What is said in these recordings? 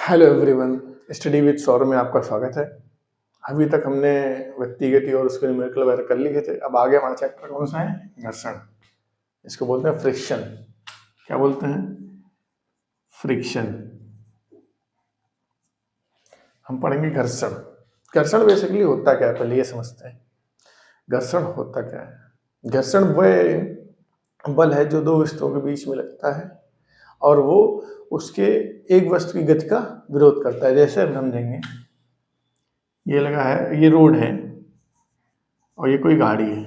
Hello everyone, study with Saurabh में आपका स्वागत है। अभी तक हमने व्यक्ति गति और उसके न्यूमेरिकल वगैरह कर लिए थे। अब आगे हमारा चैप्टर कौन सा है? घर्षण। इसको बोलते हैं फ्रिक्शन। क्या बोलते हैं? फ्रिक्शन। हम पढ़ेंगे घर्षण। घर्षण बेसिकली होता क्या है, पहले ये समझते हैं। घर्षण होता क्या है? घर्षण वह बल है जो दो वस्तुओं के बीच में लगता है और वो उसके एक वस्तु की गति का विरोध करता है। जैसे अब हम देंगे, ये लगा है, ये रोड है और ये कोई गाड़ी है,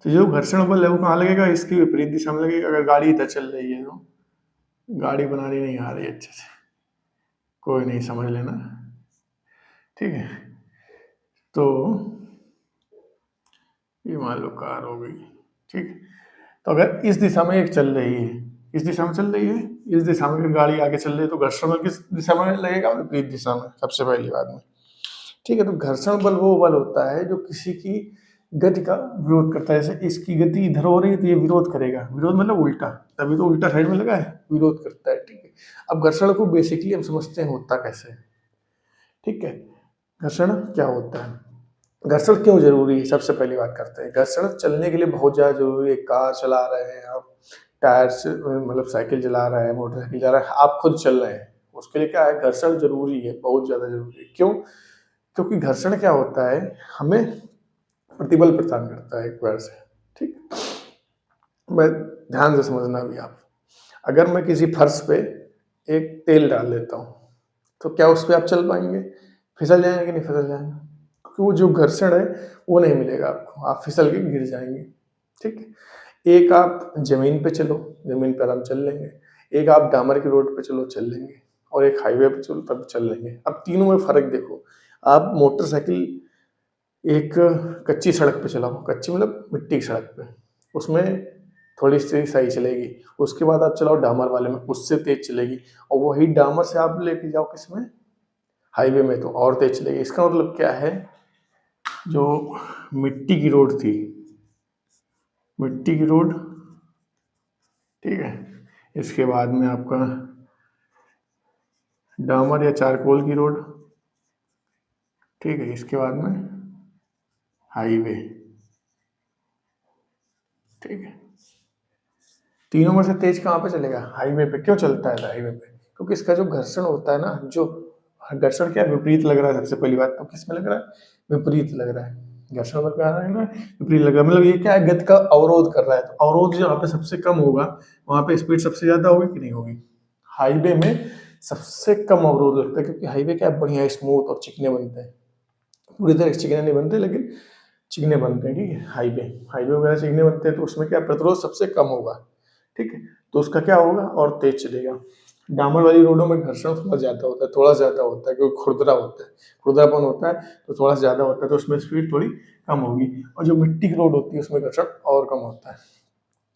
तो जो घर्षण बल है वो कहाँ लगेगा? इसकी विपरीत दिशा में लगेगा। अगर गाड़ी इधर चल रही है तो गाड़ी बनानी नहीं आ रही अच्छे से, कोई नहीं, समझ लेना, ठीक है। तो ये मान लो कार हो गई, ठीक है। तो अगर इस दिशा में एक चल रही है, इस दिशा में चल रही है, इस दिशा में गाड़ी आगे चल रही है, तो घर्षण बल किस दिशा में लगेगा? विपरीत दिशा में, सबसे पहली बात में, ठीक है। तो घर्षण बल वो बल होता है जो किसी की गति का विरोध करता है। जैसे इसकी गति इधर हो रही है तो ये विरोध करेगा। विरोध मतलब उल्टा, तभी तो उल्टा साइड में लगा है, विरोध करता है, ठीक है। अब घर्षण को बेसिकली हम समझते हैं होता कैसे है, ठीक है। घर्षण क्या होता है, घर्षण क्यों जरूरी है, सबसे पहली बात करते हैं। घर्षण चलने के लिए बहुत ज़्यादा जरूरी है। कार चला रहे हैं आप, टायर से मतलब साइकिल चला रहे हैं, मोटरसाइकिल चला रहे हैं, आप खुद चल रहे हैं, उसके लिए क्या है? घर्षण जरूरी है, बहुत ज़्यादा जरूरी है। क्यों? क्योंकि घर्षण क्या होता है, हमें प्रतिबल प्रदान करता है एक प्रकार से, ठीक। मैं ध्यान से समझना भी आप, अगर मैं किसी फर्श पे एक तेल डाल देता हूँ तो क्या उस पर आप चल पाएंगे? फिसल जाएंगे कि नहीं फिसल जाएंगे? क्योंकि वो जो घर्षण है वो नहीं मिलेगा आपको, आप फिसल के गिर जाएंगे, ठीक है। एक आप जमीन पे चलो, जमीन पर हम चल लेंगे। एक आप डामर की रोड पे चलो, चल लेंगे। और एक हाईवे पे चलो, तब चल लेंगे। अब तीनों में फर्क देखो। आप मोटरसाइकिल एक कच्ची सड़क पे चलाओ, कच्ची मतलब मिट्टी की सड़क पे, उसमें थोड़ी सी सही चलेगी। उसके बाद आप चलाओ डामर वाले में, उससे तेज चलेगी। और वही डामर से आप लेके जाओ किसमें? हाईवे में, तो और तेज चलेगी। इसका मतलब क्या है, जो मिट्टी की रोड थी, मिट्टी की रोड, ठीक है, इसके बाद में आपका डामर या चारकोल की रोड, ठीक है, इसके बाद में हाईवे, ठीक है। तीनों में से तेज कहाँ पे चलेगा? हाईवे पे। क्यों चलता है हाईवे पे? क्योंकि इसका जो घर्षण होता है ना, जो घर्षण क्या विपरीत लग रहा है, सबसे पहली बात तो किस में लग रहा है? विपरीत लग रहा है। घर्षण मतलब क्या है ना, विपरीत लग रहा है, मतलब ये क्या है? गति का अवरोध कर रहा है। तो अवरोध जहाँ पे सबसे कम होगा वहां पे स्पीड सबसे ज्यादा होगी कि नहीं होगी? हाईवे में सबसे कम अवरोध लगता है, क्योंकि हाईवे क्या बढ़िया स्मूथ और चिकने बनते हैं। पूरी तरह से चिकने नहीं बनते, लेकिन चिकने बनते हैं, ठीक है। हाईवे हाईवे वगैरह चिकने बनते हैं, तो उसमें क्या प्रतिरोध सबसे कम होगा, ठीक है। तो उसका क्या होगा? और तेज चलेगा। डामर वाली रोडों में घर्षण थोड़ा ज़्यादा होता है, थोड़ा ज़्यादा होता है, क्योंकि खुरदरा होता है, खुरदरापन होता है, तो थोड़ा ज़्यादा होता है, तो उसमें स्पीड थोड़ी कम होगी। और जो मिट्टी की रोड होती है उसमें घर्षण और कम होता है।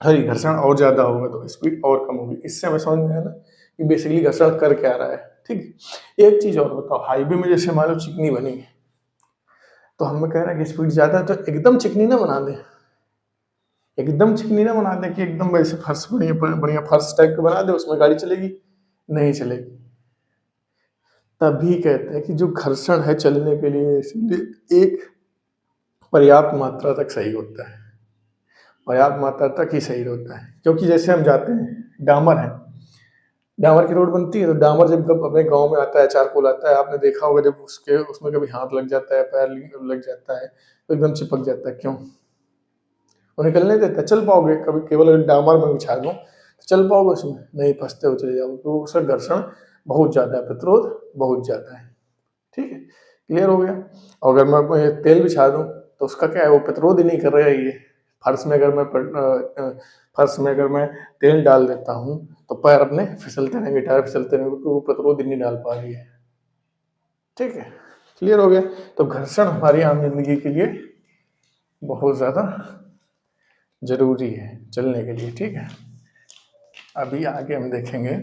हरी घर्षण और ज़्यादा होगा तो स्पीड और कम होगी। इससे हमें समझ में आया ना कि बेसिकली घर्षण कर क्या रहा है, ठीक है। एक चीज़ और बताओ, हाईवे में जैसे मान लो चिकनी बनी है, तो हमें कह रहा है कि स्पीड ज़्यादा है, तो एकदम चिकनी ना बना दें, एकदम चिकनी ना बना दें कि एकदम वैसे फर्श बढ़िया बढ़िया फर्श टाइप का बना दे, उसमें गाड़ी चलेगी? नहीं चलेगी। तभी कहते हैं कि जो घर्षण है चलने के लिए इसलिए एक पर्याप्त मात्रा तक सही होता है, पर्याप्त मात्रा तक ही सही होता है। क्योंकि जैसे हम जाते हैं, डामर है, डामर की रोड बनती है, तो डामर जब कब अपने गांव में आता है, चारकोल आता है, आपने देखा होगा, जब उसके उसमें कभी हाथ लग जाता है, पैर लग जाता है, तो एकदम चिपक जाता है। क्यों? वो निकलने देता है? चल पाओगे कभी? केवल अगर डामर में बिछा दूं तो चल पाओगे उसमें? नहीं, फंसते हो चले जाओगे, तो उसका घर्षण बहुत ज़्यादा है, प्रतिरोध बहुत ज़्यादा है, ठीक है। क्लियर हो गया? और अगर मैं तेल बिछा दूं तो उसका क्या है, वो प्रतिरोध ही नहीं कर रहा है। ये फर्श में अगर मैं फर्श में अगर मैं तेल डाल देता हूँ तो पैर अपने फिसलते रहेंगे, टायर फिसलते रहेंगे, क्योंकि वो प्रतिरोध ही नहीं डाल पा रही है, ठीक है। क्लियर हो गया? तो घर्षण हमारी आम जिंदगी के लिए बहुत ज़्यादा जरूरी है चलने के लिए, ठीक है। अभी आगे हम देखेंगे,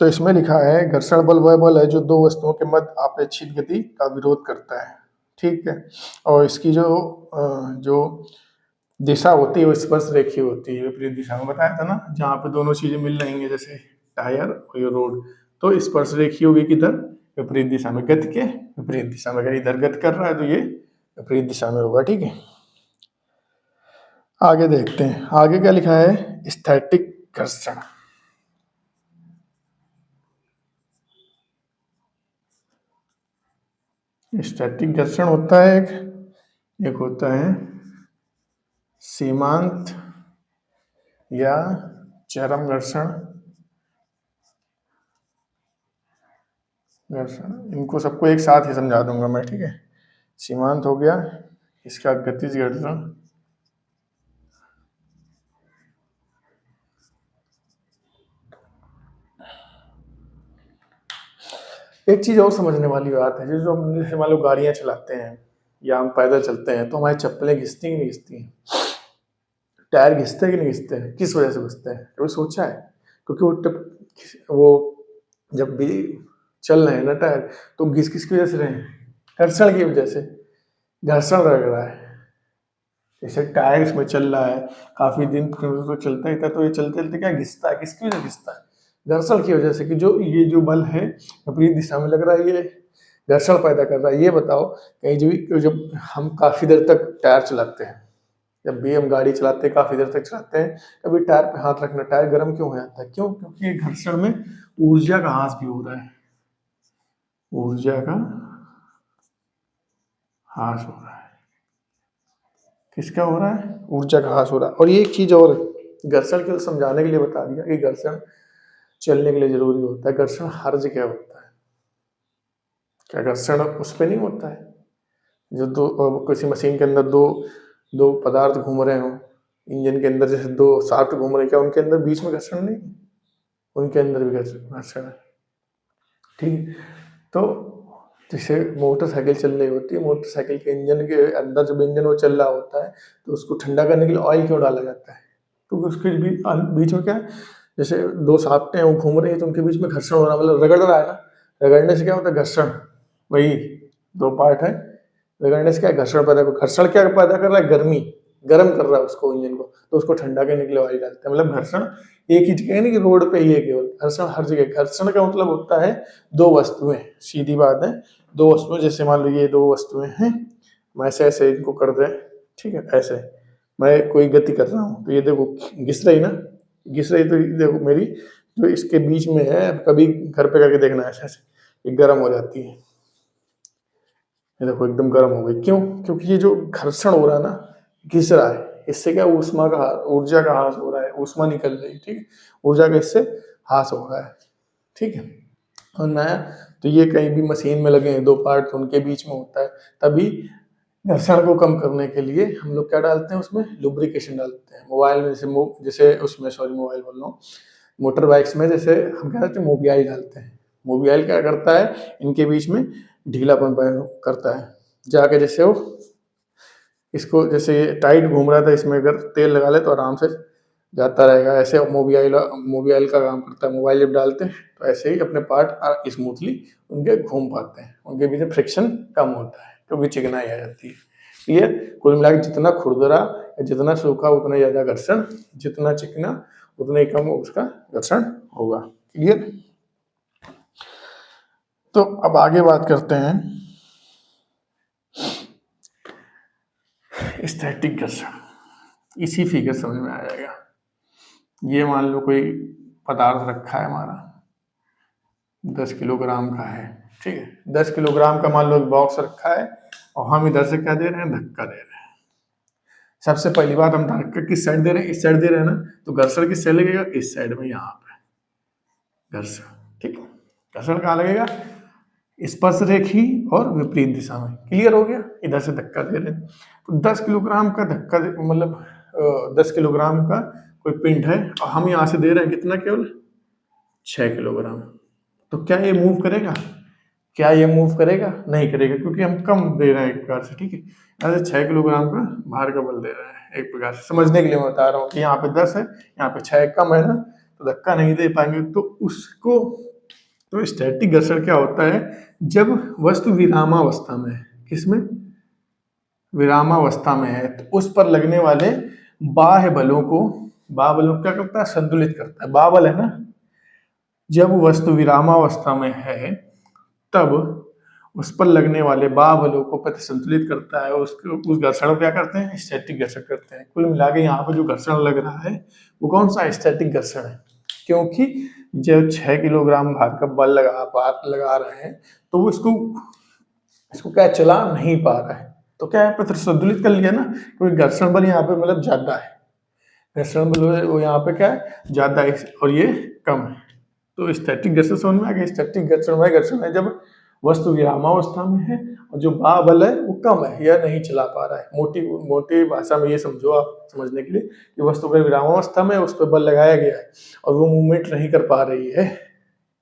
तो इसमें लिखा है घर्षण बल वह बल है जो दो वस्तुओं के मध्य अपेक्षित गति का विरोध करता है, ठीक है। और इसकी जो दिशा होती है वो स्पर्श रेखीय होती है, विपरीत दिशा में बताया था ना, जहाँ पे दोनों चीजें मिल रही हैं जैसे टायर और ये रोड, तो स्पर्श रेखीय होगी किधर, विपरीत दिशा में, गति के विपरीत दिशा में। अगर इधर गति कर रहा है तो ये विपरीत दिशा में होगा, ठीक है। आगे देखते हैं, आगे क्या लिखा है, स्थैतिक घर्षण। स्थैतिक घर्षण होता है एक होता है सीमांत या चरम घर्षण। इनको सबको एक साथ ही समझा दूंगा मैं, ठीक है। सीमांत हो गया, इसका गतिज घर्षण, एक चीज और समझने वाली बात है, जो हम जैसे मान लो गाड़ियां चलाते हैं या हम पैदल चलते हैं तो हमारी चप्पलें घिसती कि नहीं घिसती हैं, टायर घिसते हैं कि नहीं घिसते हैं, किस वजह से घिसते हैं, कभी सोचा है? क्योंकि वो जब भी चल रहे हैं ना टायर, तो घिस किसकी वजह से रहे हैं, घर्षण की वजह से, घर्षण लग रहा है। जैसे टायर इसमें चल रहा है काफी दिन तो चलता ही था, तो ये चलते चलते क्या घिसता है, किसकी वजह से घिसता है, घर्षण की वजह से, कि जो ये जो बल है विपरीत दिशा में लग रहा है, ये घर्षण पैदा कर रहा है। ये बताओ कहीं जब हम काफी देर तक टायर चलाते हैं, जब भी हम गाड़ी चलाते हैं काफी देर तक चलाते हैं, कभी टायर पे हाथ रखना, टायर गर्म क्यों हो जाता है, क्यों, क्योंकि घर्षण में ऊर्जा का ह्रास भी हो रहा है, ऊर्जा का ह्रास हो रहा है। किसका हो रहा है, ऊर्जा का ह्रास हो रहा है। और ये एक चीज और घर्षण केवल समझाने के लिए बता दिया कि घर्षण चलने के लिए जरूरी होता है, घर्षण हर जगह होता है। क्या घर्षण उस पर नहीं होता है, जो दो किसी मशीन के अंदर दो दो पदार्थ घूम रहे हो, इंजन के अंदर जैसे दो शाफ्ट घूम रहे हैं, क्या उनके अंदर बीच में घर्षण नहीं है, उनके अंदर भी घर्षण है, ठीक है। तो जैसे मोटरसाइकिल चल रही होती है, मोटरसाइकिल के इंजन के अंदर जब इंजन वो चल रहा होता है तो उसको ठंडा करने के लिए ऑयल क्यों डाला जाता है, तो उसके बीच में क्या है, जैसे दो शाफ्टें हैं वो घूम रही है तो उनके बीच में घर्षण हो रहा है, मतलब रगड़ रहा है ना, रगड़ने से क्या होता है, घर्षण, वही दो पार्ट है, रगड़ने से क्या घर्षण पैदा, घर्षण क्या पैदा कर रहा है, गर्मी, गर्म कर रहा है उसको, इंजन को, तो उसको ठंडा करने के लिए ऑयल डालते हैं। मतलब घर्षण एक ही जगह नहीं कि रोड पे ही है केवल, घर्षण हर जगह। घर्षण का मतलब होता है दो वस्तुएं, सीधी बात है, दो वस्तुएं, जैसे मान लो ये दो वस्तुएं हैं, मैं ऐसे ऐसे इनको कर दें, ठीक है, ऐसे मैं कोई गति कर रहा हूँ तो ये देखो घिस रही ना, घिस रही, तो देखो मेरी जो इसके बीच में है, कभी घर पे करके देखना ऐसे ऐसे, ये गर्म हो जाती है, ये देखो एकदम गर्म हो गई, क्यों, क्योंकि ये जो घर्षण हो रहा है ना, घिस रहा है, इससे क्या ऊष्मा का, ऊर्जा का ह्रास हो रहा है, ऊष्मा निकल रही है, ठीक है, ऊर्जा का इससे ह्रास हो रहा है, ठीक है। और नया, तो ये कहीं भी मशीन में लगे हैं दो पार्ट, तो उनके बीच में होता है, तभी घर्षण को कम करने के लिए हम लोग क्या डालते हैं उसमें, लुब्रिकेशन डालते हैं। मोबाइल में जैसे उसमें, सॉरी मोबाइल बोल रहा हूँ, मोटर बाइक्स में जैसे हम क्या करते हैं, मोबियाई डालते हैं। मोबियाई क्या करता है, इनके बीच में ढीलापन करता है, जाके जैसे वो इसको, जैसे ये टाइट घूम रहा था, इसमें अगर तेल लगा ले तो आराम से जाता रहेगा, ऐसे मोबियाइल मोबियाइल का काम करता है। मोबाइल जब डालते हैं तो ऐसे ही अपने पार्ट स्मूथली उनके घूम पाते हैं, उनके बीच में फ्रिक्शन कम होता है, क्योंकि चिकनाई आ जाती है। क्लियर, कुल मिला के जितना खुरदरा, जितना सूखा उतना ज़्यादा घर्षण, जितना चिकना उतना ही कम उसका घर्षण होगा। क्लियर, तो अब आगे बात करते हैं स्थैतिक घर्षण। इसी फिगर समझ में आ जाएगा। ये मान लो कोई पदार्थ रखा है हमारा, 10 किलोग्राम का है, ठीक है, 10 किलोग्राम का मान लो बॉक्स रखा है, और हम इधर से क्या दे रहे हैं, धक्का दे रहे हैं। सबसे पहली बात, हम धक्का किस साइड दे रहे हैं, इस साइड दे रहे हैं ना, तो घर्षण किस साइड लगेगा, इस साइड में, यहाँ पे घर्षण, ठीक है, घर्षण कहाँ लगेगा, स्पर्श रेखी और विपरीत दिशा में। क्लियर हो गया, इधर से धक्का दे रहे हैं, तो 10 किलोग्राम का धक्का, मतलब 10 किलोग्राम का कोई पिंड है, और हम यहाँ से दे रहे हैं कितना, केवल 6 किलोग्राम, तो क्या ये मूव करेगा, क्या ये मूव करेगा, नहीं करेगा, क्योंकि हम कम दे रहे हैं एक प्रकार से, ठीक है। ऐसे 6 किलोग्राम का भार का बल दे रहे हैं, एक प्रकार से समझने के लिए मैं बता रहा हूँ कि यहाँ पे 10 है, यहाँ पे 6 कम है ना, तो धक्का नहीं दे पाएंगे, तो उसको, तो स्टैटिक घर्षण क्या होता है, जब वस्तु विरामावस्था में है, किसमें, विरामावस्था में है तो उस पर लगने वाले बाह्य बलों को, बाह्य बलों को क्या करता है, संतुलित करता है। बाह्य बल है ना, जब वस्तु विरामावस्था में है तब उस पर लगने वाले बाह्य बलों को प्रति संतुलित करता है, उसके उस घर्षण को क्या करते हैं, स्टैटिक घर्षण करते हैं। कुल मिला के यहाँ पे जो घर्षण लग रहा है वो कौन सा, स्टैटिक घर्षण है, क्योंकि जब 6 किलोग्राम भार का बल लगा रहे हैं तो वो इसको क्या चला नहीं पा रहा है, तो क्या है, पत्र संतुलित कर लिया ना, क्योंकि घर्षण बल यहाँ पे मतलब ज्यादा है, घर्षण बल वो यहाँ पे क्या है, ज्यादा है और ये कम है। तो स्टैटिक घर्षण समझ में आ गया। स्टैटिक घर्षण वह घर्षण है जब वस्तु विरामावस्था में है और जो बाह्य बल है वो कम है या नहीं चला पा रहा है। मोटी मोटी भाषा में ये समझो आप समझने के लिए कि वस्तु अगर विरामावस्था में उस पर बल लगाया गया है और वो मूवमेंट नहीं कर पा रही है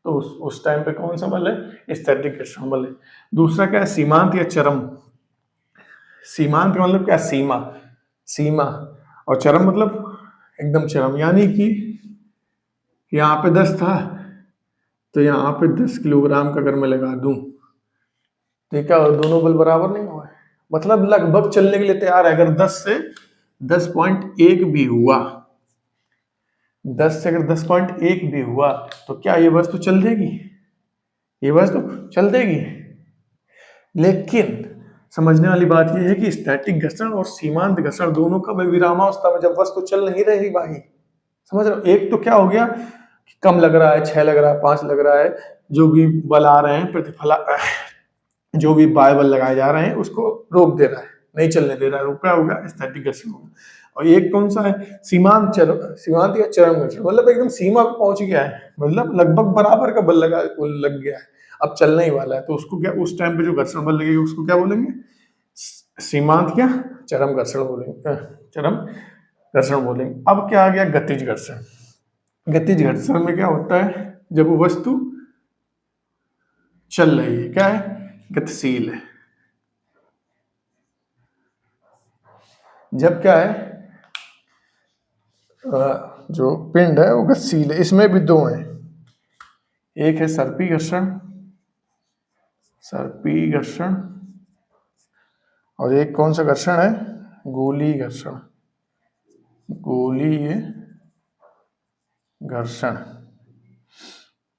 तो उस टाइम पे कौन सा बल है, स्टैटिक घर्षण बल है। दूसरा क्या है, सीमांत या चरम। सीमांत का मतलब क्या, सीमा, सीमा, और चरम मतलब एकदम चरम, यानी कि यहाँ पे 10 था तो यहाँ पे 10 किलोग्राम का अगर मैं लगा दूं तो क्या दोनों बल बराबर नहीं हुआ, मतलब लगभग चलने के लिए तैयार है। अगर 10 से 10.1 भी हुआ, 10 से अगर 10.1 भी हुआ तो क्या ये वस्तु चल देगी, ये वस्तु चल देगी। लेकिन समझने वाली बात यह है कि स्टैटिक घर्षण और सीमांत घर्षण दोनों का विरामावस्था में जब वस्तु चल नहीं रही भाई, समझ रहे हो। एक तो क्या हो गया, कम लग रहा है, 6 लग रहा है, 5 लग रहा है, जो भी बल आ रहे हैं प्रतिफला, जो भी बाह्य बल लगाए जा रहे हैं उसको रोक दे रहा है, नहीं चलने दे रहा है, क्या होगा, स्टैटिक घर्षण होगा। और एक कौन सा है, सीमांत या चरम घर्षण, मतलब एकदम सीमा पे पहुंच गया है, मतलब लगभग बराबर का बल लग गया है, अब चलने ही वाला है, तो उसको क्या, उस टाइम पे जो घर्षण बल लगेगा उसको क्या बोलेंगे, सीमांत या चरम घर्षण बोलेंगे, चरम घर्षण बोलेंगे। अब क्या आ गया, गतिज घर्षण। गतिज घर्षण में क्या होता है, जब वो वस्तु चल रही है, क्या है, गतिशील है। जब क्या है, जो पिंड है वो गतिशील है। इसमें भी दो हैं, एक है सर्पी घर्षण, सर्पी घर्षण, और एक कौन सा घर्षण है, गोली घर्षण, गोलीय घर्षण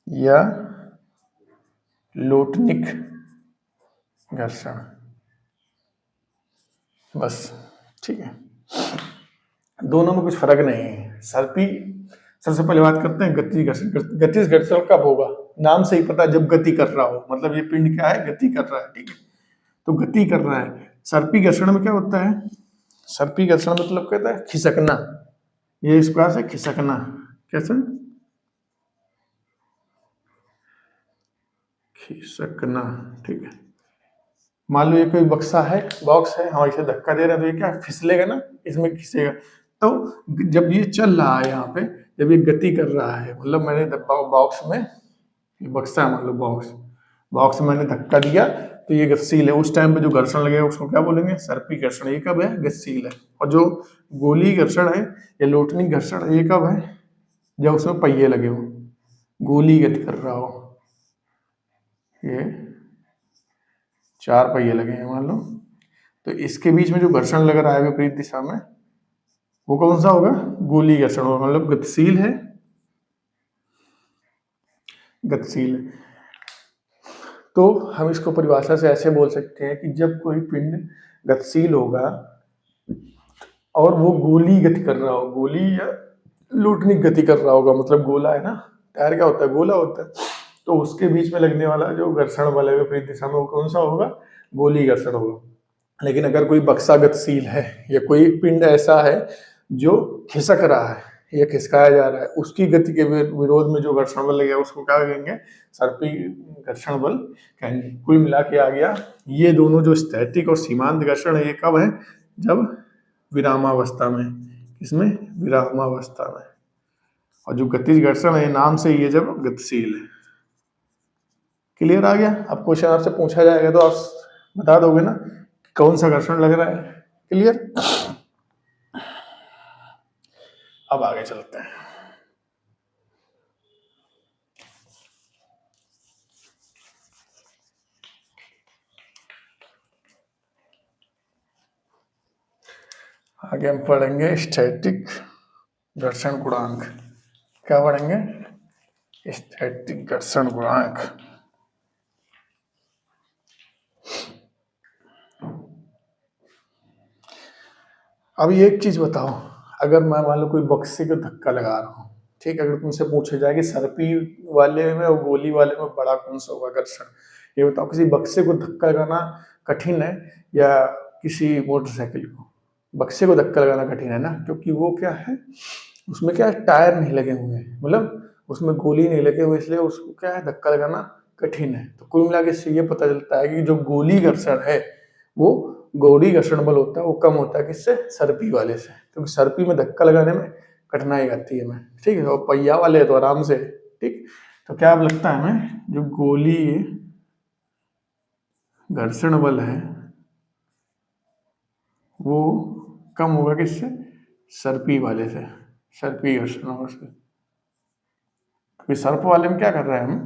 या लोटनिक घर्षण, बस, ठीक है। दोनों में कुछ फर्क नहीं है। सर्पी, सबसे पहले बात करते हैं गतिज घर्षण। गतिज घर्षण कब होगा, नाम से ही पता है, जब गति कर रहा हो, मतलब ये पिंड क्या है, गति कर रहा है, ठीक है, तो गति कर रहा है। सर्पी घर्षण में क्या होता है, सर्पी घर्षण मतलब कहता है खिसकना, ये इस प्रकार से खिसकना, कैसे, खिसकना, ठीक है। मान लो ये कोई बक्सा है, बॉक्स है, हम इसे धक्का दे रहे हैं तो ये क्या फिसलेगा ना, इसमें खिसेगा। तो जब ये चल रहा है यहाँ पे, जब ये गति कर रहा है, मतलब मैंने बॉक्स में, बक्सा है मान लो, बॉक्स, बॉक्स में मैंने धक्का दिया तो ये गतिशील है, उस टाइम पे जो घर्षण लगेगा उसको क्या बोलेंगे, सर्पी घर्षण। ये कब है, गतिशील है। और जो गोली घर्षण है या लोटनी घर्षण, ये कब है, जब उसमें पहिए लगे हो, गोली गति कर रहा हो, ये 4 पहिए लगे हैं मान लो, तो इसके बीच में जो घर्षण लग रहा है विपरीत दिशा में, वो कौन सा होगा, गोली घर्षण होगा, मतलब गतिशील है, गतिशील है। तो हम इसको परिभाषा से ऐसे बोल सकते हैं कि जब कोई पिंड गतिशील होगा और वो गोली गति कर रहा हो, गोली या लूटनिक गति कर रहा होगा, मतलब गोला है ना, टायर क्या होता है, गोला होता है, तो उसके बीच में लगने वाला जो घर्षण बल है विपरीत दिशा में, वो कौन सा होगा, गोली घर्षण होगा। लेकिन अगर कोई बक्सा गतिशील है या कोई पिंड ऐसा है जो खिसक रहा है या खिसकाया जा रहा है, उसकी गति के विरोध में जो घर्षण बल लगेगा उसको क्या कहेंगे, सर्पी घर्षण बल कहेंगे। कुल मिला के आ गया, ये दोनों जो स्थैतिक और सीमांत घर्षण है, ये कब है, जब विरामावस्था में, किसमें, विरामावस्था में। और जो गतिज घर्षण है, नाम से ये जब गतिशील है। क्लियर आ गया। अब क्वेश्चन आपसे पूछा जाएगा तो आप बता दोगे ना कौन सा घर्षण लग रहा है। क्लियर। अब आगे चलते हैं। आगे हम पढ़ेंगे स्टैटिक घर्षण गुणांक। क्या पढ़ेंगे? स्टैटिक घर्षण गुणांक। अब एक चीज बताओ, अगर मैं मान लो कोई बक्से को धक्का लगा रहा हूँ, ठीक, अगर तुमसे पूछा जाए कि सर्पी वाले में और गोली वाले में बड़ा कौन सा होगा घर्षण, ये बताओ। किसी बक्से को धक्का लगाना कठिन है या किसी मोटरसाइकिल को? बक्से को धक्का लगाना कठिन है ना, क्योंकि वो क्या है, उसमें क्या है, टायर नहीं लगे हुए हैं, मतलब उसमें गोली नहीं लगे हुए, इसलिए उसको क्या है, धक्का लगाना कठिन है। तो कुल मिला के इससे ये पता चलता है कि जो गोली घर्षण है वो गोली घर्षण बल होता है, वो कम होता है किससे? सर्पी वाले से, क्योंकि सर्पी में धक्का लगाने में कठिनाई आती है हमें, ठीक है। और पहिया वाले तो आराम से, ठीक। तो क्या अब लगता है हमें, जो गोली घर्षण बल है वो कम होगा किससे? सर्पी वाले से, सर्पी घर्षण बल से। क्योंकि सर्प वाले में क्या कर रहे हैं, हम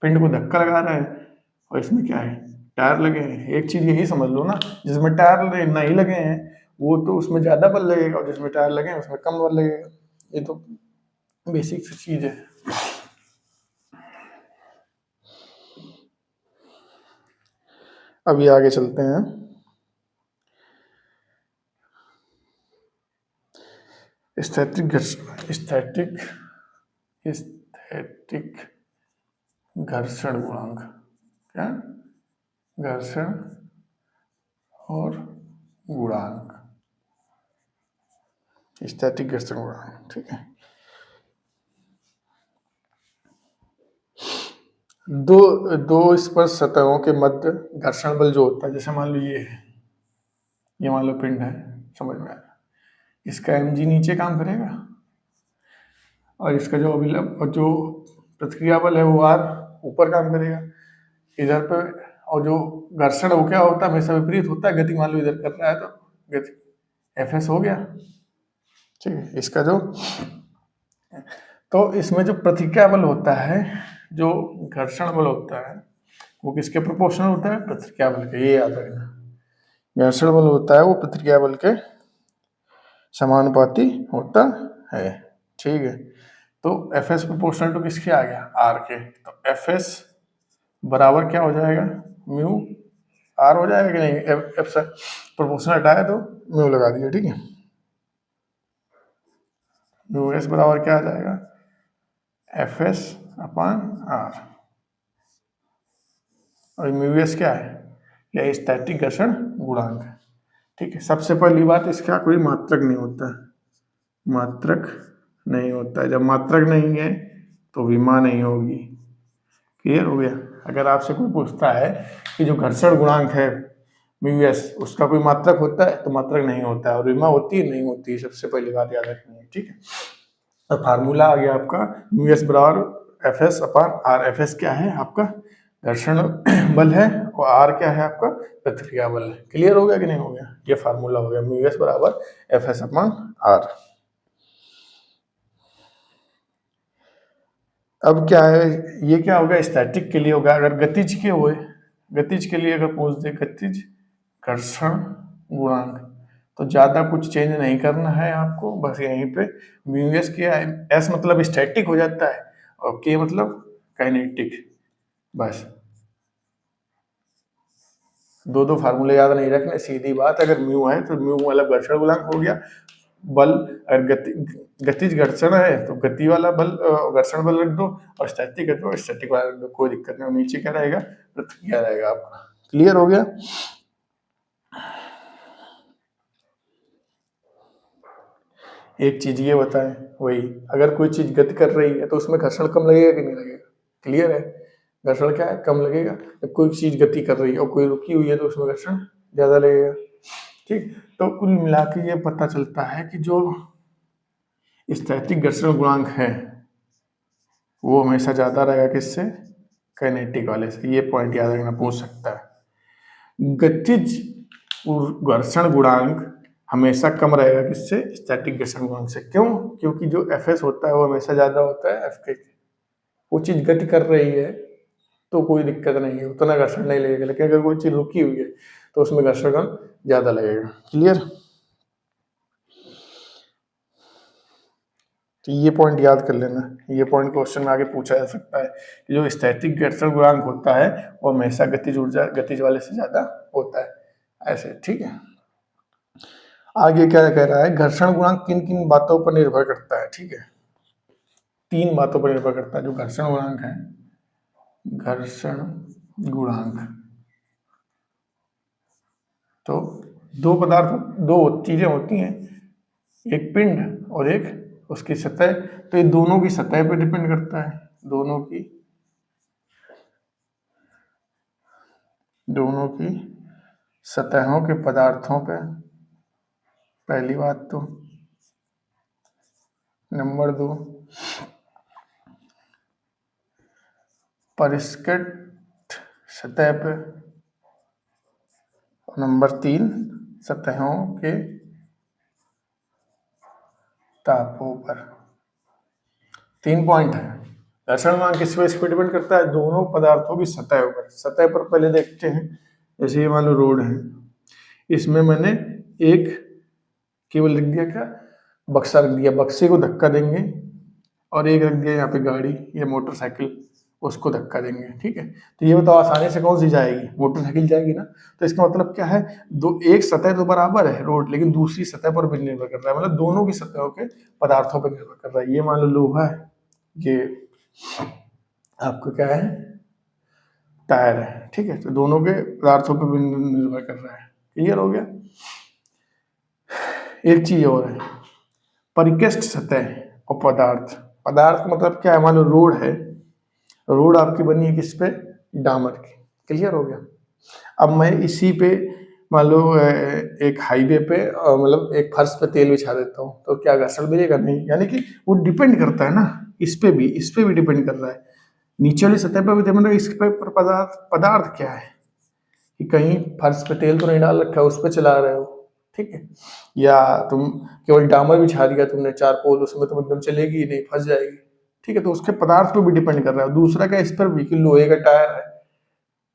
पिंड को धक्का लगा रहे हैं, और इसमें क्या है, टायर लगे हैं। एक चीज यही समझ लो ना, जिसमें टायर नहीं लगे हैं वो तो उसमें ज्यादा बल लगेगा, और जिसमें टायर लगे हैं उसमें कम बल लगेगा। ये तो बेसिक सी चीज है। अभी आगे चलते हैं। स्थैतिक घर्षण, स्थैतिक घर्षण गुणांक। क्या? घर्षण और गुणांक, स्थैतिक घर्षण गुणांक, ठीक है। दो स्पर्श सतहों के मध्य घर्षण बल जो होता है, जैसे मान लो ये है, ये मान लो पिंड है, समझ में आया, इसका mg नीचे काम करेगा और इसका जो अभिलंब और जो प्रतिक्रिया बल है वो r ऊपर काम करेगा इधर पे। और जो घर्षण वो क्या होता है, हमेशा विपरीत होता है। गति मान लो इधर कर रहा है तो गति Fs हो गया, ठीक है। इसका जो, तो इसमें जो प्रतिक्रिया बल होता है, जो घर्षण बल होता है वो किसके प्रोपोर्शनल होता है? प्रतिक्रिया बल के। ये याद रखना, घर्षण बल होता है वो प्रतिक्रिया बल के समानुपाती होता है, ठीक है। तो Fs प्रोपोर्शनल टू किसके आ गया? R के। तो Fs बराबर क्या हो जाएगा? म्यू R हो जाएगा कि नहीं? F से प्रोपोर्शनल हटाया तो म्यू लगा दिया, ठीक है। म्यू एस बराबर क्या आ जाएगा? Fs अपान R। और म्यू एस क्या है? यह स्थैतिक घर्षण गुणांक है, ठीक है। सबसे पहली बात, इसका कोई मात्रक नहीं होता, मात्रक नहीं होता है। जब मात्रक नहीं है तो विमा नहीं होगी। क्लियर हो गया? अगर आपसे कोई पूछता है कि जो घर्षण गुणांक है म्यू एस, उसका कोई मात्रक होता है तो मात्रक नहीं होता है, और विमा होती है? नहीं होती है। सबसे पहली बात याद रखनी है, ठीक है। और फार्मूला आ गया आपका म्यू एस बराबर F S upon R. F S क्या है? आपका घर्षण बल है, और आर क्या है? आपका प्रतिक्रिया बल है। क्लियर हो गया कि नहीं हो गया? ये फार्मूला हो गया म्यू एस बराबर एफ एस अपान आर। अब क्या है, ये क्या होगा? स्टैटिक के लिए होगा। अगर गतिज के हुए, गतिज के लिए अगर पूछ दे गतिज घर्षण गुणांक, तो ज्यादा कुछ चेंज नहीं करना है आपको, बस यहीं पे म्यू एस किया है। एस मतलब स्टैटिक हो जाता है और के मतलब काइनेटिक, बस। दो फार्मूले याद नहीं रखने, सीधी बात। अगर म्यू है तो म्यू मतलब घर्षण गुणांक हो गया। बल, अगर गतिज घर्षण है तो गति वाला बल, घर्षण बल रख दो, और स्टैटिक है तो स्टैटिक वाला रख दो, कोई दिक्कत नहीं। नीचे क्या रहेगा? प्रतिक्रिया रहेगा आपका। क्लियर हो गया? एक चीज ये बताएं, वही, अगर कोई चीज गति कर रही है तो उसमें घर्षण कम लगेगा कि नहीं लगेगा? क्लियर है? घर्षण क्या है? कम लगेगा। जब कोई चीज गति कर रही है और कोई रुकी हुई है तो उसमें घर्षण ज्यादा लगेगा, ठीक। तो कुल मिला के ये पता चलता है कि जो स्थैतिक घर्षण गुणांक है वो हमेशा ज्यादा रहेगा किससे? काइनेटिक वाले से। ये पॉइंट याद रखना, पूछ सकता है। गतिज घर्षण गुणांक हमेशा कम रहेगा किससे? स्टैटिक घर्षण गुणांक से। क्यों? क्योंकि जो Fs होता है वो हमेशा ज्यादा होता है F के। वो चीज गति कर रही है तो कोई दिक्कत नहीं है, उतना घर्षण नहीं लगेगा। लेकिन अगर कोई चीज रुकी हुई है तो उसमें घर्षण ज्यादा लगेगा। क्लियर? तो ये पॉइंट याद कर लेना, ये पॉइंट क्वेश्चन में आगे पूछा जा सकता है कि जो स्थैतिक घर्षण गुणांक होता है वो हमेशा गतिज वाले से ज्यादा होता है, ऐसे, ठीक है। आगे क्या कह रहा है, घर्षण गुणांक किन किन बातों पर निर्भर करता है, ठीक है। 3 बातों पर निर्भर करता है जो घर्षण गुणांक है। घर्षण गुणांक तो दो चीजें होती हैं, एक पिंड और एक उसकी सतह। तो ये दोनों की सतह पर डिपेंड करता है, दोनों की सतहों के पदार्थों पे, पहली बात तो। नंबर 2, परिष्कृत सतह पे। और नंबर 3, सतहों के तापों पर। 3 पॉइंट है। घर्षण गुणांक किस पे डिपेंड करता है, दोनों पदार्थों की सतह पर। सतह पर पहले देखते हैं, जैसे ये मान लो रोड है, इसमें मैंने एक केवल लिख दिया क्या, बक्सा रख दिया, बक्से को धक्का देंगे, और एक रख दिया यहाँ पे गाड़ी या मोटरसाइकिल, उसको धक्का देंगे, ठीक है। तो ये बताओ आसानी से कौन सी जाएगी, मोटरसाइकिल जाएगी ना। तो इसका मतलब क्या है, एक सतह तो बराबर है रोड, लेकिन दूसरी सतह पर भी निर्भर कर रहा है, मतलब दोनों की सतहों के पदार्थों पर निर्भर कर रहा है। ये मान लो लोहा है, ये आपको क्या है, टायर है, ठीक है। तो दोनों के पदार्थों पर भी निर्भर कर रहा है। क्लियर हो गया। एक चीज और है, परिकृष्ट सतह और पदार्थ। पदार्थ मतलब क्या है, मान लो रोड है, रोड आपकी बनी है किस पे, डामर की। क्लियर हो गया। अब मैं इसी पे मान लो एक हाईवे पे मतलब एक फर्श पे तेल बिछा देता हूँ, तो क्या घर्षण मिलेगा, नहीं। यानी कि वो डिपेंड करता है ना, इस पे भी डिपेंड कर रहा है, नीचे वाली सतह पर भी डिपेंड, इस पे पदार्थ क्या है, कि कहीं फर्श पे तेल तो नहीं डाल रखा है, उस पे चला रहे हो, ठीक है। या तुम केवल डामर बिछा दिया तुमने चारकोल, उसमें तुम एकदम चलेगी नहीं, फंस जाएगी, ठीक है। तो उसके पदार्थ पे भी डिपेंड कर रहा है। दूसरा क्या, इस पर भी, कि लोहे का टायर है,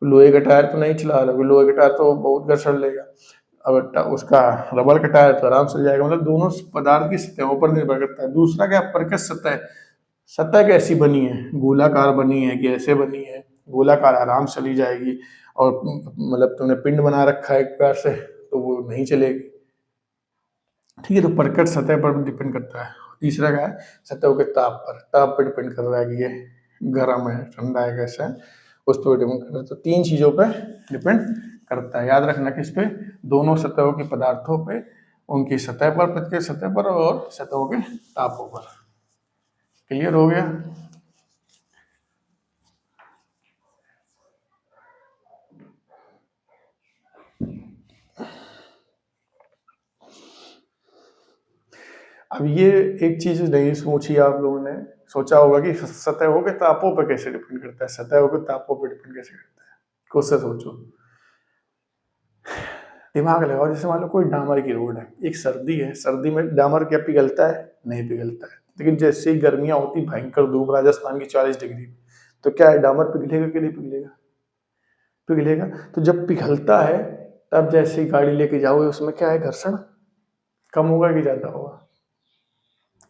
लोहे का टायर तो नहीं चला रहे हो, लोहे का टायर तो बहुत घर्षण लेगा। अब उसका रबड़ का टायर तो आराम से जाएगा। मतलब दोनों पदार्थ की सतहों पर निर्भर करता है। दूसरा क्या, प्रकृष्ट सतह। सतह कैसी बनी है, गोलाकार बनी है कि ऐसे बनी है, गोलाकार आराम से चली जाएगी, और मतलब तुमने पिंड बना रखा है एक प्रकार से, तो वो नहीं चलेगी, ठीक है। तो प्रकट सतह पर डिपेंड करता है। तीसरा क्या है, सतह के ताप पर डिपेंड कर रहा है कि ये गर्म है, ठंडा है, कैसा है, उस पर डिपेंड कर रहा है। तो 3 चीजों पे डिपेंड करता है। याद रखना किस पे, दोनों सतहों के पदार्थों पे, उनकी सतह पर, पृथ्वी की सतह पर, और सतहों के तापों पर। क्लियर हो गया। अब ये एक चीज नहीं सोची आप लोगों ने, सोचा होगा कि सतहों के तापों पर कैसे डिपेंड करता है, सतहों के तापों पर डिपेंड कैसे करता है, खुद से सोचो, दिमाग लगाओ। जैसे मान लो कोई डामर की रोड है, एक सर्दी है, सर्दी में डामर क्या पिघलता है, नहीं पिघलता है। लेकिन जैसे ही गर्मियां होती, भयंकर धूप, राजस्थान की 40 डिग्री, तो क्या है, डामर पिघलेगा कि नहीं पिघलेगा, पिघलेगा। तो जब पिघलता है, तब जैसे ही गाड़ी लेके जाओगे, उसमें क्या है, घर्षण कम होगा कि ज्यादा होगा,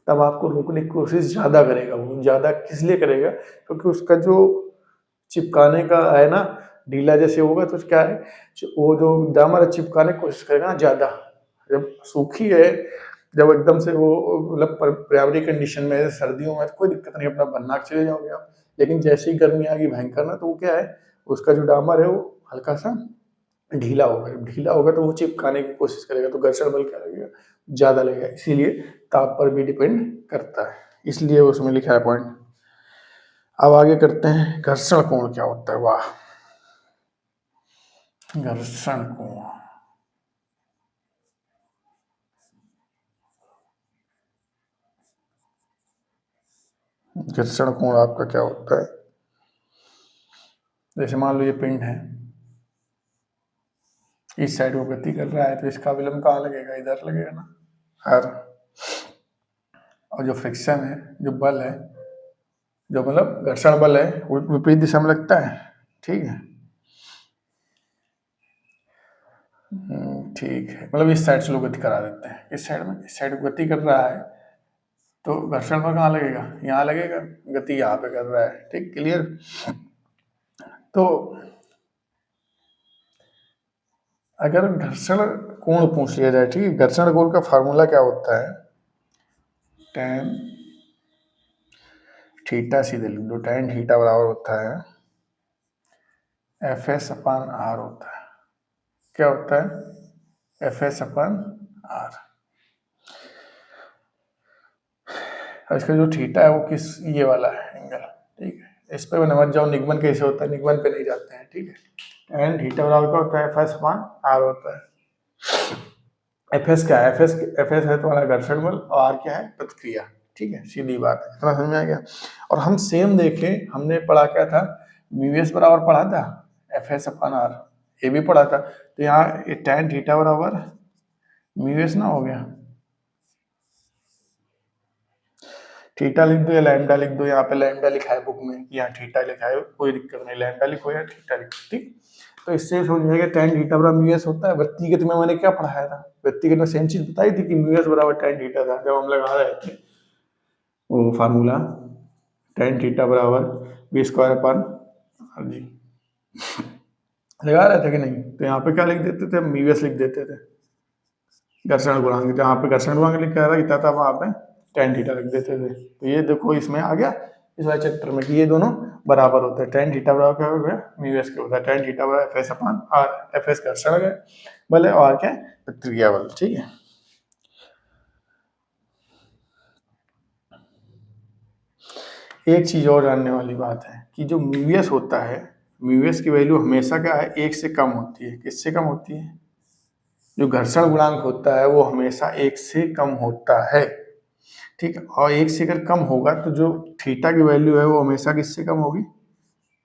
तब आपको रोकने की कोशिश ज्यादा करेगा। वो ज्यादा किस लिए करेगा, क्योंकि उसका जो चिपकाने का है ना, ढीला जैसे होगा, तो क्या है, वो जो दामर चिपकाने की कोशिश करेगा ना ज्यादा। जब सूखी है, जब एकदम से वो मतलब प्राइमरी कंडीशन में, सर्दियों में तो कोई दिक्कत नहीं, अपना बना के चले जाओगे आप। लेकिन जैसे ही गर्मी आ गई भयंकर ना, तो वो क्या है, उसका जो डामर है वो हल्का सा ढीला होगा। जब ढीला होगा तो वो चिपकाने की कोशिश करेगा, तो घर्षण बल क्या लगेगा, ज्यादा लगेगा। इसीलिए ताप पर भी डिपेंड करता है, इसलिए उसमें लिखा है पॉइंट। अब आगे करते हैं, घर्षण कोण क्या होता है। वाह, घर्षण कोण, घर्षण कोण आपका क्या होता है। जैसे मान लो ये पिंड है, इस साइड वो गति कर रहा है, तो इसका विलंब कहाँ लगेगा, इधर लगेगा ना, हर। और जो फ्रिक्शन है, जो बल है, जो मतलब घर्षण बल है, वो विपरीत दिशा में लगता है, ठीक है। ठीक है, मतलब इस साइड से लोग गति करा देते हैं, इस साइड में, इस साइड गति कर रहा है, तो घर्षण बल कहाँ लगेगा, यहाँ लगेगा, गति यहाँ पे कर रहा है। ठीक, क्लियर। तो अगर घर्षण कोण पूछ लिया जाए, ठीक है, घर्षण कोण का फार्मूला क्या होता है, tan थीटा, सीधे लिख दो, tan थीटा बराबर होता है Fs अपान r होता है। क्या होता है, Fs अपान r। इसका जो थीटा है वो किस, ये वाला है एंगल, ठीक है। इस पे समझ जाओ निगमन कैसे होता है, निगमन पे नहीं जाते हैं, ठीक है। tan थीटा बराबर क्या होता है, Fs अपान r होता है। Fs क्या है, Fs है तुम्हारा घर्षण बल और r क्या है, प्रतिक्रिया, ठीक है, सीधी बात है, इतना समझ में आ गया। और हम सेम देखें, हमने पढ़ा क्या था, म्यूएस बराबर पढ़ा था Fs अपान r, ये भी पढ़ा था। तो यहाँ tan थीटा बराबर म्यूएस ना हो गया, थीटा लिख दो या लैम्डा लिख दो, यहाँ पे लैम्डा लिखा है बुक में, यहाँ थीटा लिखा है, कोई दिक्कत नहीं, लैम्डा लिखो या थीटा लिखो, ठीक। तो इससे समझ में tan थीटा बराबर म्यूएस होता है। व्यक्तिगत में मैंने क्या पढ़ाया था, व्यक्तिगत में सेम चीज बताई थी कि म्यूएस बराबर tan थीटा था, जब हम लगा रहे थे वो फार्मूला, tan थीटा बराबर B square upon R G, लगा रहे थे कि नहीं। तो यहाँ पे क्या लिख देते थे, म्यूएस लिख देते थे, घर्षण गुणांक, जहाँ पे घर्षण गुणांक लिखा था वहां पे tan थीटा रख देते थे। तो ये देखो इसमें आ गया इस वाले चैप्टर में कि ये दोनों बराबर होता है। tan थीटा बराबर क्या हो गया, म्यूएस क्या होता है, tan थीटा बराबर Fs अपान r, Fs घर्षण बल है और क्या है, प्रतिक्रिया बल, ठीक है। एक चीज और जानने वाली बात है कि जो म्यूएस होता है, म्यूएस की वैल्यू हमेशा क्या है, 1 से कम होती है। किससे कम होती है, जो घर्षण गुणांक होता है वो हमेशा 1 से कम होता है, ठीक है। और 1 से अगर कम होगा तो जो थीटा की वैल्यू है वो हमेशा किससे कम होगी,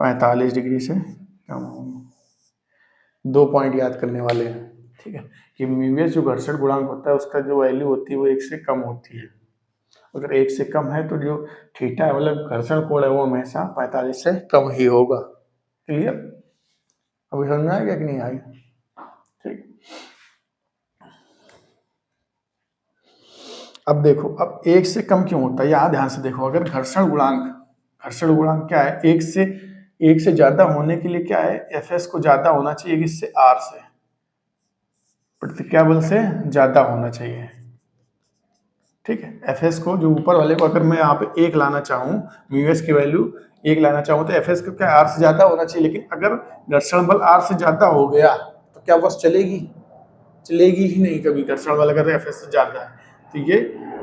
45 डिग्री से कम होगी। 2 पॉइंट याद करने वाले हैं, ठीक है, कि म्यूएस जो घर्षण गुणांक होता है उसका जो वैल्यू होती है वो 1 से कम होती है। अगर 1 से कम है तो जो थीटा है मतलब घर्षण कोण है वो हमेशा 45 से कम ही होगा। क्लियर, अभी समझ में आ गया कि नहीं आएगा, ठीक। अब देखो, अब 1 से कम क्यों होता है, यहाँ ध्यान से देखो। अगर घर्षण गुणांक क्या है, 1 से ज्यादा होने के लिए क्या है, Fs को ज्यादा होना चाहिए किससे, R से, प्रतिक्रिया बल से ज्यादा होना चाहिए, ठीक है। Fs को, जो ऊपर वाले को अगर मैं यहाँ पे 1 लाना चाहूँ, म्यूएस की वैल्यू 1 लाना चाहूँ तो Fs को क्या R से ज्यादा होना चाहिए। लेकिन अगर घर्षण बल R से ज्यादा हो गया तो क्या बस चलेगी, चलेगी ही नहीं कभी। घर्षण बल अगर Fs से ज्यादा है तो ये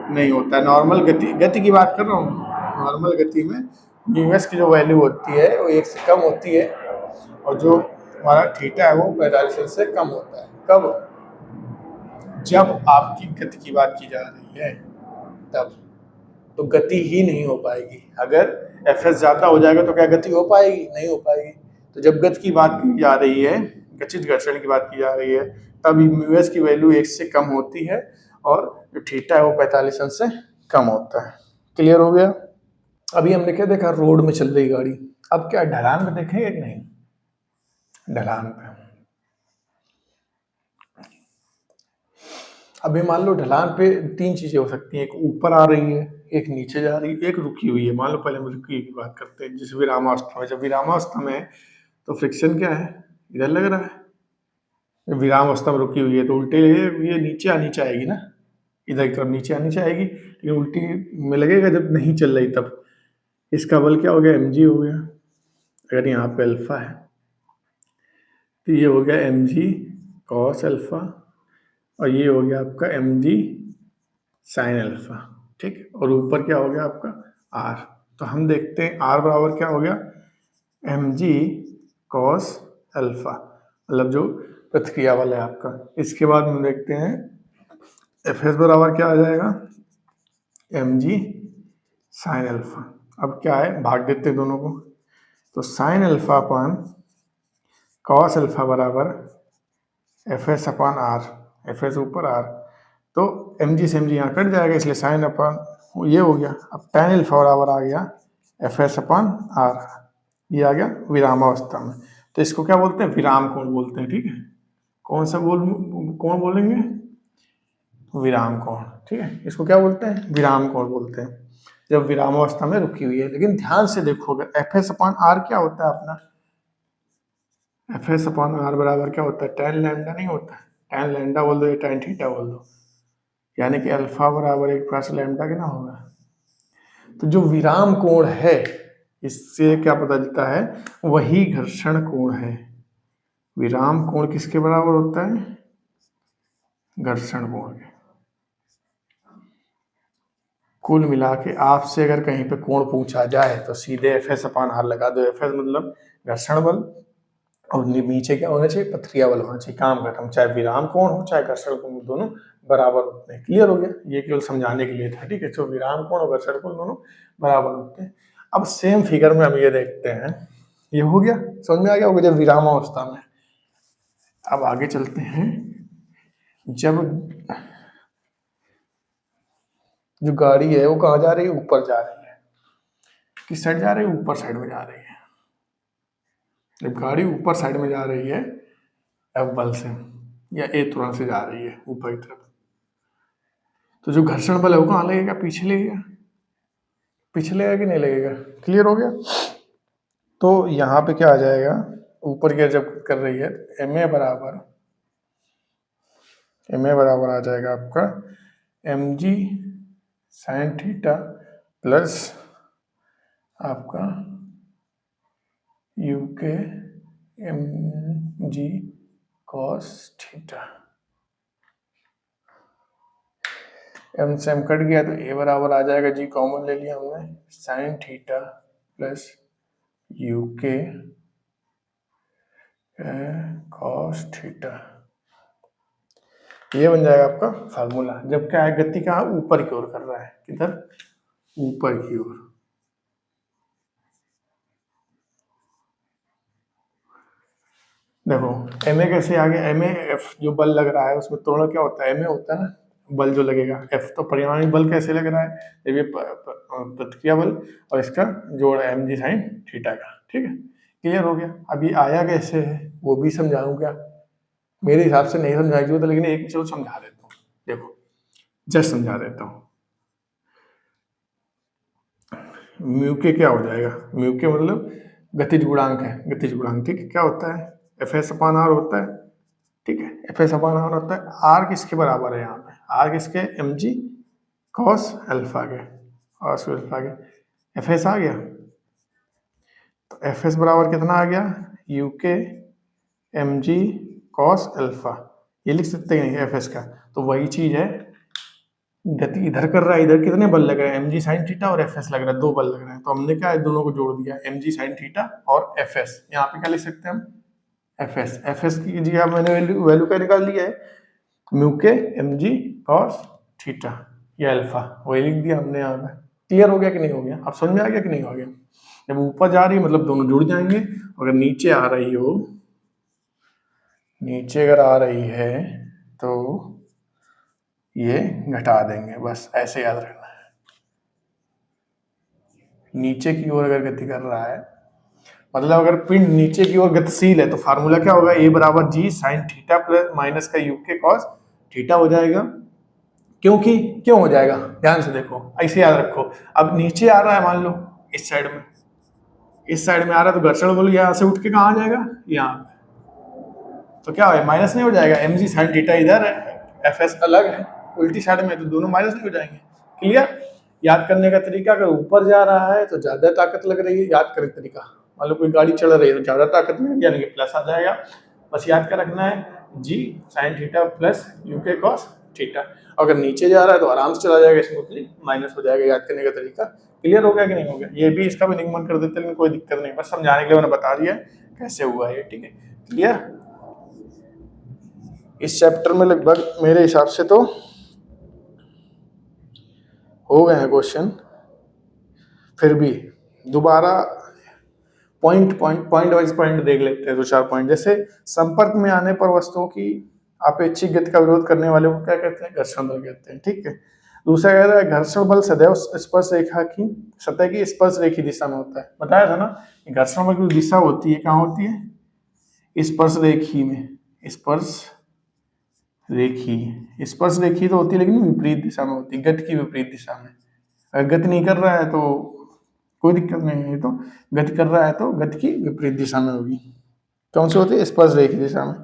नहीं होता है। नॉर्मल गति की बात कर रहा हूँ, नॉर्मल गति में म्यूएस की जो वैल्यू होती है वो 1 से कम होती है और जो हमारा थीटा है वो 45 से कम होता है। कब, जब आपकी गति की बात की जा रही है तब, तो गति ही नहीं हो पाएगी। अगर Fs ज्यादा हो जाएगा तो क्या गति हो पाएगी, नहीं हो पाएगी। तो जब गति की बात की जा रही है, गतिज घर्षण की बात की जा रही है, तब म्यूएस की वैल्यू 1 से कम होती है और जो थीटा है वो 45 अंश से कम होता है। क्लियर हो गया। अभी हमने क्या देखा, रोड में चल रही गाड़ी। अब क्या ढलान पे देखेंगे कि नहीं, ढलान पे, अभी मान लो ढलान पे 3 चीजें हो सकती हैं, एक ऊपर आ रही है, एक नीचे जा रही है, एक रुकी हुई है। मान लो पहले हम रुकी की बात करते हैं, जिस विरामावस्था में, जब विरामावस्था में है तो फ्रिक्शन क्या है, इधर लग रहा है। विराम अवस्था में रुकी हुई है तो उल्टे ये नीचे आनी चाहेगी ना, इधर की तरफ नीचे आनी चाहेगी, लेकिन उल्टी में लगेगा जब नहीं चल रही तब। इसका बल क्या हो गया, mg हो गया। अगर यहाँ पे अल्फा है तो ये हो गया mg cos अल्फा और ये हो गया आपका mg sin अल्फा, ठीक। और ऊपर क्या हो गया आपका r। तो हम देखते हैं r बराबर क्या हो गया, mg cos अल्फा, मतलब जो प्रतिक्रिया वाला है आपका। इसके बाद हम देखते हैं Fs बराबर क्या आ जाएगा, mg sin अल्फा। अब क्या है, भाग देते हैं दोनों को, तो sin अल्फा अपान cos अल्फा बराबर Fs अपान r, Fs ऊपर r, तो mg से mg यहाँ कट जाएगा, इसलिए sin अपान ये हो गया। अब tan अल्फा बराबर आ गया Fs अपान r, ये आ गया विरामावस्था में। तो इसको क्या बोलते हैं, विराम कोण बोलते हैं, ठीक है। कौन सा कोण बोलेंगे, विराम कोण, ठीक है, इसको क्या बोलते हैं, विराम कोण बोलते हैं, जब विरामावस्था में रुकी हुई है। लेकिन ध्यान से देखो, अगर एफ एस अपॉन आर क्या होता है अपना, एफ एस अपॉन आर बराबर क्या होता है, टेन लैम्डा नहीं होता है, टेन लैम्डा बोल दो या टेन थीटा बोल दो, यानी कि अल्फा बराबर एक प्लस लैम्डा के ना होगा। तो जो विराम कोण है, इससे क्या पता चलता है, वही घर्षण कोण है। विराम कोण किसके बराबर होता है, घर्षण कोण के। कुल मिला के आपसे अगर कहीं पे कोण पूछा जाए तो सीधे एफ एस अपान आर लगा दो। एफ एस मतलब घर्षण बल, और नीचे क्या होना चाहिए, पथरिया बल होना चाहिए। काम खत्म, चाहे विराम कोण हो चाहे घर्षण कोण, दोनों बराबर होते हैं। क्लियर हो गया, ये केवल समझाने के लिए था, ठीक है। तो विराम कोण और घर्षण कोण दोनों बराबर होते हैं। अब सेम फिगर में हम ये देखते हैं, ये हो गया, समझ में आ गया होगा जब विरामावस्था में। अब आगे चलते हैं, जब जो गाड़ी है वो कहाँ जा रही है, ऊपर जा रही है, किस साइड जा रही है, ऊपर साइड में जा रही है। जब गाड़ी ऊपर साइड में जा रही है एफ बल से, या ए त्वरण से जा रही है ऊपर की तरफ, तो जो घर्षण बल है वो कहाँ लगेगा, पीछे लगेगा, पीछे लगेगा कि नहीं लगेगा। क्लियर हो गया। तो यहाँ पे क्या आ जाएगा, ऊपर की जब कर रही है, एम ए बराबर आ जाएगा आपका M G sine theta plus आपका यू के M G cos theta. M से एम कट गया तो ए बराबर आ जाएगा, जी कॉमन ले लिया हमने, साइन थीटा प्लस यू के कॉस थीटा। ये बन जाएगा आपका फार्मूला। जब क्या है, गति कहाँ ऊपर की ओर कर रहा है, किधर, ऊपर की ओर। देखो एम ए कैसे आ गया, एम ए एफ जो बल लग रहा है उसमें त्वरण क्या होता है, एम ए होता है ना बल जो लगेगा, एफ तो परिणामी बल कैसे लग रहा है, जब ये प्रतिक्रिया बल और इसका जोड़ है एम जी साइन थीटा का, ठीक है। क्लियर हो गया। अब ये आया कैसे है वो भी समझाऊं क्या, मेरे हिसाब से नहीं समझाई जरूरत, लेकिन एक चलो समझा देता हूँ, देखो जस्ट समझा देता हूँ। म्यू के क्या हो जाएगा, म्यू के मतलब गतिज गुणांक है, गतिज गुणांक, ठीक है। क्या होता है, एफ एस अपान आर होता है, ठीक है, एफ एस अपान आर होता है। आर किसके बराबर है यहाँ पे, आर किसके, एम जी कॉस अल्फा के, कॉस अल्फा के। एफ एस आ गया, तो एफ एस बराबर कितना आ गया, यू के एम जी कॉस अल्फा। ये लिख सकते हैं एफ एस का। तो वही चीज है, गति इधर कर रहा है, इधर कितने बल लग रहे हैं, एम जी साइन थीटा और एफ एस लग रहा है, दो बल लग रहे हैं। तो हमने क्या है, दोनों को जोड़ दिया, एम जी साइन थीटा और एफ एस। यहाँ पे क्या लिख सकते हैं हम, एफ एस। एफ एस की जगह मैंने वैल्यू क्या निकाल दिया है, म्यू के एम जी कॉस थीटा, या अल्फा, वही लिख दिया हमने यहाँ पे। क्लियर हो गया कि नहीं हो गया, अब समझ में आ गया कि नहीं हो गया। जब ऊपर जा रही है मतलब दोनों जुड़ जाएंगे, अगर नीचे आ रही हो, नीचे अगर आ रही है तो ये घटा देंगे, बस ऐसे याद रखना है। नीचे की ओर अगर गति कर रहा है, मतलब अगर पिंड नीचे की ओर गतिशील है, तो फार्मूला क्या होगा, ए बराबर जी साइन थीटा प्लस माइनस का यू के कॉस थीटा हो जाएगा। क्योंकि क्यों हो जाएगा, ध्यान से देखो, ऐसे याद रखो। अब नीचे आ रहा है, मान लो इस साइड में, इस साइड में आ रहा है, तो घर्षण बल यहाँ से उठ के कहाँ आ जाएगा, यहाँ। तो क्या है, माइनस नहीं हो जाएगा, एम जी साइन थीटा इधर है, एफ एस अलग है, उल्टी साइड में, तो दोनों माइनस नहीं हो जाएंगे। क्लियर। याद करने का तरीका, अगर ऊपर जा रहा है तो ज्यादा ताकत लग रही है, याद करें तरीका। मान लो कोई गाड़ी चल रही है तो ज्यादा ताकत लगेगी, यानी कि प्लस आ जाएगा। बस याद कर रखना है, जी साइन थीटा प्लस यू के कॉस थीटा। अगर नीचे जा रहा है तो आराम से चला जाएगा, स्मूथली माइनस हो जाएगा। याद करने का तरीका क्लियर हो गया कि नहीं हो गया। ये भी इसका भी निगमन कर देते, लेकिन कोई दिक्कत नहीं, बस समझाने के लिए मैंने बता दिया कैसे हुआ ये, ठीक है। क्लियर। इस चैप्टर में लगभग मेरे हिसाब से तो हो गए हैं क्वेश्चन, फिर भी दोबारा पॉइंट वाइज पॉइंट देख लेते हैं, दो चार पॉइंट। जैसे संपर्क में आने पर वस्तुओं की अपेक्षित गति का विरोध करने वाले को क्या कहते हैं, घर्षण बल कहते हैं, ठीक है। दूसरा कह रहा है घर्षण बल सदैव स्पर्श रेखा की सतह की स्पर्श रेखी दिशा में होता है। बताया था ना, घर्षण बल की दिशा होती है, कहाँ होती है, स्पर्श रेखी में, स्पर्श रेखी, स्पर्श रेखी तो होती है लेकिन विपरीत दिशा में होती है, गति की विपरीत दिशा में। अगर गति नहीं कर रहा है तो कोई दिक्कत नहीं है, तो गति कर रहा है तो गति की विपरीत दिशा में होगी। कौन सी होती है? स्पर्श रेखी दिशा में।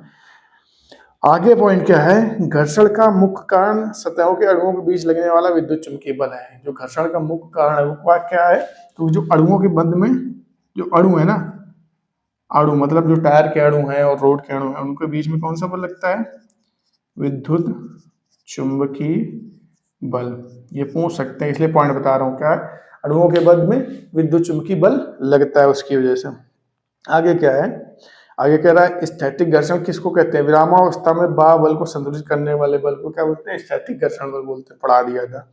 आगे पॉइंट क्या है? घर्षण का मुख्य कारण सतहों के अणुओं के बीच लगने वाला विद्युत चुंबकीय बल है। जो घर्षण का मुख्य कारण है वो क्या है? तो जो अणुओं के बंध में जो अणु है ना, अणु मतलब जो टायर के अणु है और रोड के अणु है, उनके बीच में कौन सा बल लगता है? विद्युत चुंबकीय बल। ये पूछ सकते हैं, इसलिए पॉइंट बता रहा हूँ। क्या है? अणुओं के बंध में विद्युत चुंबकीय बल लगता है, उसकी वजह से। आगे क्या है? आगे कह रहा है स्थैतिक घर्षण किसको कहते हैं? विरामावस्था में बाह्य बल को संतुलित करने वाले बल को क्या बोलते हैं? स्थैतिक घर्षण बल बोलते हैं, पढ़ा दिया था।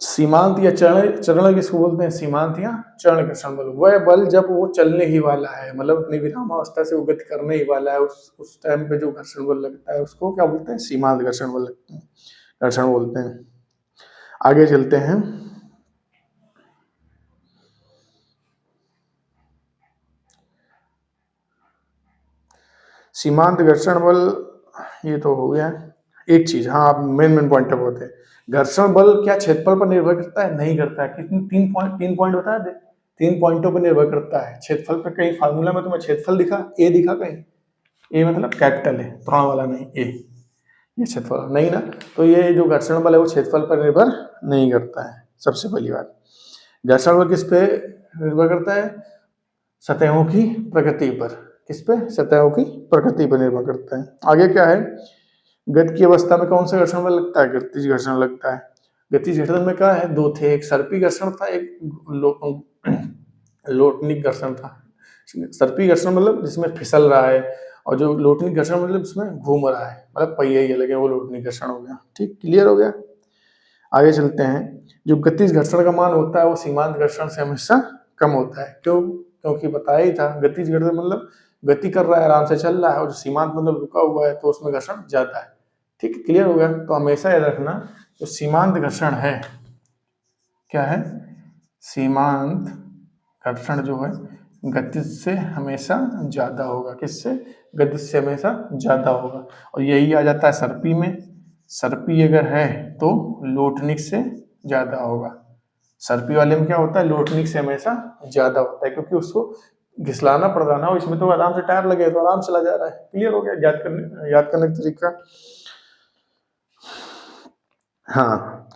सीमांत या चरण, चरण किसको बोलते हैं? सीमांत या चरण घर्षण बल वह बल जब वो चलने ही वाला है, मतलब अपनी विरामावस्था से वो गति करने ही वाला है, उस टाइम पे जो घर्षण बल लगता है उसको क्या बोलते हैं? सीमांत घर्षण बल लगते हैं, घर्षण बोलते हैं। आगे चलते हैं। सीमांत घर्षण बल ये तो हो गया। एक चीज, हाँ, मेन पॉइंट होते हैं। घर्षण बल क्या क्षेत्रफल पर निर्भर करता है? नहीं करता है। कितने? 3 पॉइंट बता दे। 3 पॉइंटों पर निर्भर करता है। क्षेत्रफल पर कहीं फार्मूला में तुम्हें क्षेत्रफल दिखा? ए दिखा कहीं? ए मतलब कैपिटल है, त्रिकोण वाला नहीं, ए। ये क्षेत्रफल नहीं ना, तो ये जो घर्षण बल है वो क्षेत्रफल पर निर्भर नहीं करता है। सबसे पहली बात, घर्षण बल किस पे निर्भर करता है? सतहों की प्रकृति पर। किस पे? सतहों की प्रकृति पर निर्भर करता है। आगे क्या है? गति की अवस्था में कौन सा घर्षण बल लगता है? गतिज घर्षण लगता है। गतिज घर्षण में क्या है? दो थे, एक सर्पी घर्षण था, एक लोटनिक घर्षण था। सर्पी घर्षण मतलब जिसमें फिसल रहा है, और जो लोटनिक घर्षण मतलब जिसमें घूम रहा है, मतलब पहिए ही लगे, वो लोटनिक घर्षण हो गया। ठीक, क्लियर हो गया। आगे चलते हैं। जो गतिज घर्षण का मान होता है वो सीमांत घर्षण से हमेशा कम होता है। क्यों? क्योंकि बताया ही था, गतिज घर्षण मतलब गति कर रहा है, आराम से चल रहा है, और सीमांत मतलब रुका हुआ है, तो उसमें घर्षण ज्यादा है। ठीक, क्लियर हो गया। तो हमेशा याद रखना, जो सीमांत घर्षण है, क्या है? सीमांत घर्षण जो है गतिज से हमेशा ज्यादा होगा। किससे? गतिज से हमेशा ज्यादा होगा। और यही आ जाता है सर्पी में। सर्पी अगर है तो लोटनिक से ज्यादा होगा। सर्पी वाले में क्या होता है? लोटनिक से हमेशा ज्यादा होता है, क्योंकि उसको घिसलाना पड़ता हो, इसमें तो आराम से टायर लगे तो आराम चला जा रहा है। क्लियर हो गया? याद करने का तरीका। हाँ,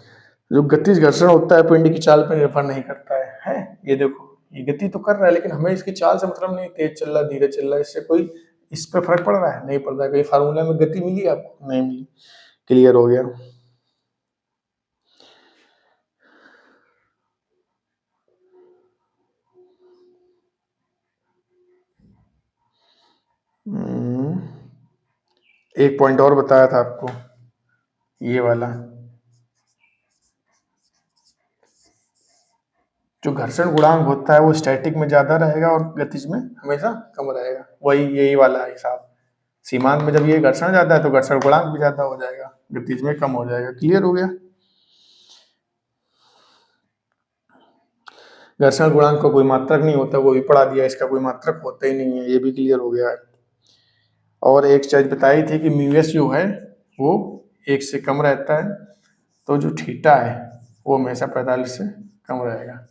जो गतिज घर्षण होता है पिंड की चाल पर निर्भर नहीं करता है। ये देखो, ये गति तो कर रहा है लेकिन हमें इसकी चाल से मतलब नहीं, तेज चल रहा धीरे चल रहा है, इससे कोई इस पे फर्क पड़ रहा है? नहीं पड़ रहा है। कहीं फार्मूला में गति मिली आपको? नहीं मिली। क्लियर हो गया। एक पॉइंट और बताया था आपको, ये वाला, जो घर्षण गुणांक होता है वो स्टैटिक में ज्यादा रहेगा और गतिज में हमेशा कम रहेगा। वही यही वाला हिसाब। सीमांत में जब ये घर्षण ज्यादा है तो घर्षण गुणांक भी ज्यादा हो जाएगा, गतिज में कम हो जाएगा। क्लियर हो गया? घर्षण गुणांक का कोई मात्रक नहीं होता, वो भी पढ़ा दिया, इसका कोई मात्रक होता ही नहीं है, ये भी क्लियर हो गया है। और एक चीज बताई थी कि म्यूएस जो है वो 1 से कम रहता है, तो जो थीटा है वो हमेशा 45 से कम रहेगा।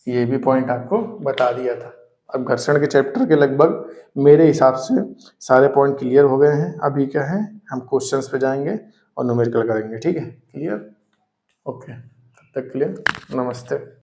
ये भी पॉइंट आपको बता दिया था। अब घर्षण के चैप्टर के लगभग मेरे हिसाब से सारे पॉइंट क्लियर हो गए हैं। अभी क्या है, हम क्वेश्चंस पे जाएंगे और न्यूमेरिकल करेंगे। ठीक है? क्लियर? ओके, तब तक के लिए नमस्ते।